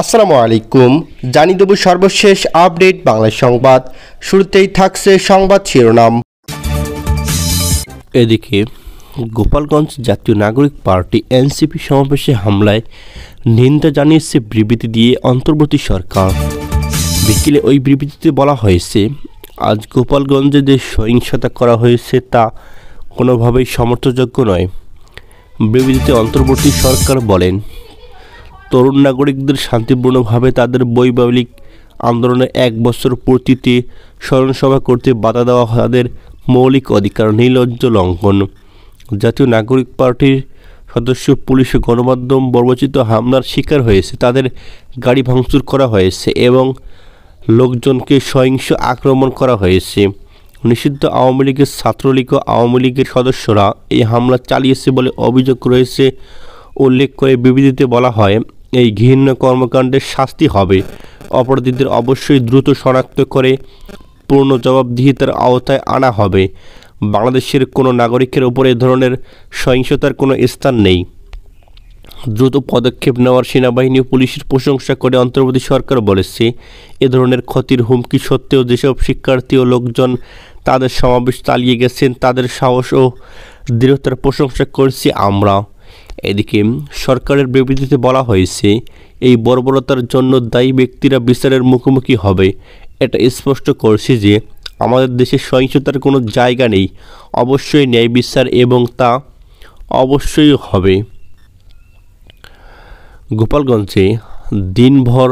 আসসালামু আলাইকুম। জানিয়ে দেব সর্বশেষ আপডেট বাংলা সংবাদ। শুরুতেই থাকছে সংবাদ শিরোনাম। এদিকে গোপালগঞ্জ জাতীয় নাগরিক পার্টি এনসিপি সমাবেশে হামলায় নিন্দা জানিয়েছে বিবৃতি দিয়ে অন্তর্বর্তী সরকার। বিকেলে ওই বিবৃতিতে বলা হয়েছে, আজ গোপালগঞ্জে যে সহিংসতা করা হয়েছে তা কোনোভাবেই সমর্থনযোগ্য নয়। বিবৃতিতে অন্তর্বর্তী সরকার বলেন, তরুণ নাগরিকদের শান্তিপূর্ণভাবে তাদের বৈপ্লবিক আন্দোলনের 1 বছর পূর্তিতে স্মরণসভা করতে বাধা দেওয়া তাদের মৌলিক অধিকার নির্লজ্জ লঙ্ঘন। জাতীয় নাগরিক পার্টির সদস্য পুলিশ ও গণমাধ্যম বর্বরোচিত হামলার শিকার হয়েছে, তাদের গাড়ি ভাঙচুর করা হয়েছে এবং লোকজনকে সহিংস আক্রমণ করা হয়েছে। নিষিদ্ধ আওয়ামী লীগের ছাত্রলীগ ও আওয়ামী লীগের সদস্যরা এই হামলা চালিয়েছে বলে অভিযোগ রয়েছে। উল্লেখ করে বিবৃতিতে বলা হয়, এই ঘৃণ্য কর্মকাণ্ডের শাস্তি হবে। অপরাধীদের অবশ্যই দ্রুত শনাক্ত করে পূর্ণ জবাবদিহিতার আওতায় আনা হবে। বাংলাদেশের কোনো নাগরিকের উপর এ ধরনের সহিংসতার কোনো স্থান নেই। দ্রুত পদক্ষেপ নেওয়ার সেনাবাহিনী ও পুলিশের প্রশংসা করে অন্তর্বর্তী সরকার বলেছে, এ ধরনের ক্ষতির হুমকি সত্ত্বেও যেসব শিক্ষার্থী ও লোকজন তাদের সমাবেশ চালিয়ে গেছেন তাদের সাহস ও দৃঢ়তার প্রশংসা করছি আমরা। এদিকে সরকারের বিবৃতিতে বলা হয়েছে, এই বর্বরতার জন্য দায়ী ব্যক্তিরা বিচারের মুখোমুখি হবে। এটা স্পষ্ট করছে যে আমাদের দেশে সহিংসতার কোনো জায়গা নেই। অবশ্যই ন্যায় বিচার এবং তা অবশ্যই হবে। গোপালগঞ্জে দিনভর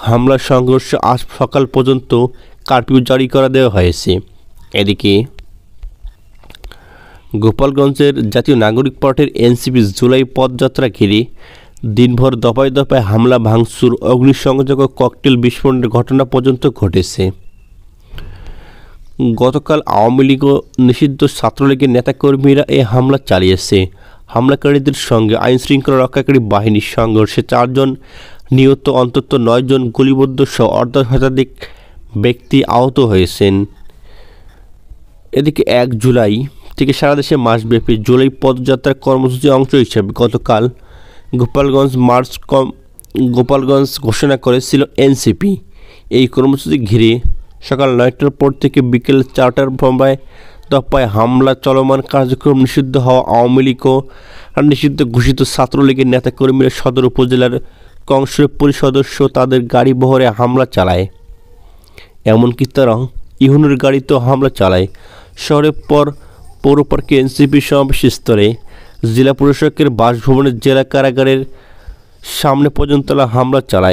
হামলা সংঘর্ষ আজ সকাল পর্যন্ত কারফিউ জারি করে দেওয়া হয়েছে। এদিকে গোপালগঞ্জের জাতীয় নাগরিক পার্টির এনসিপি জুলাই পদযাত্রা ঘিরে দিনভর দফায় দফায় হামলা ভাঙচুর, অগ্নিসংযোগ ও ককটেল বিস্ফোরণের ঘটনা পর্যন্ত ঘটেছে। গতকাল আওয়ামী লীগ ও নিষিদ্ধ ছাত্রলীগের নেতাকর্মীরা এই হামলা চালিয়েছে। হামলাকারীদের সঙ্গে আইনশৃঙ্খলা রক্ষাকারী বাহিনীর সংঘর্ষে 4 জন নিহত, অন্তত 9 জন গুলিবিদ্ধ সহ অর্ধশতাধিক ব্যক্তি আহত হয়েছেন। এদিকে 1 জুলাই থেকে সারা দেশে মাসব্যাপী জুলাই পদযাত্রার কর্মসূচির অংশ হিসেবে গতকাল গোপালগঞ্জ ঘোষণা করেছিল এনসিপি। এই কর্মসূচি ঘিরে সকাল 9টার পর থেকে বিকেল 4টার দফায় হামলা চলমান। কার্যক্রম নিষিদ্ধ হওয়া আওয়ামী লীগ ও নিষিদ্ধ ঘোষিত ছাত্রলীগের নেতাকর্মীরা সদর উপজেলার কংসের পুলিশ সদস্য তাদের গাড়ি বহরে হামলা চালায়। এমনকি তারা ইহুনের গাড়িতেও হামলা চালায়। শহরের পৌর পার্কে এনসিপি সমাবেশ স্থলে জেলা প্রশাসকের বাসভবনের জেলা কারাগারের সামনে পর্যন্ত হামলা চালায়।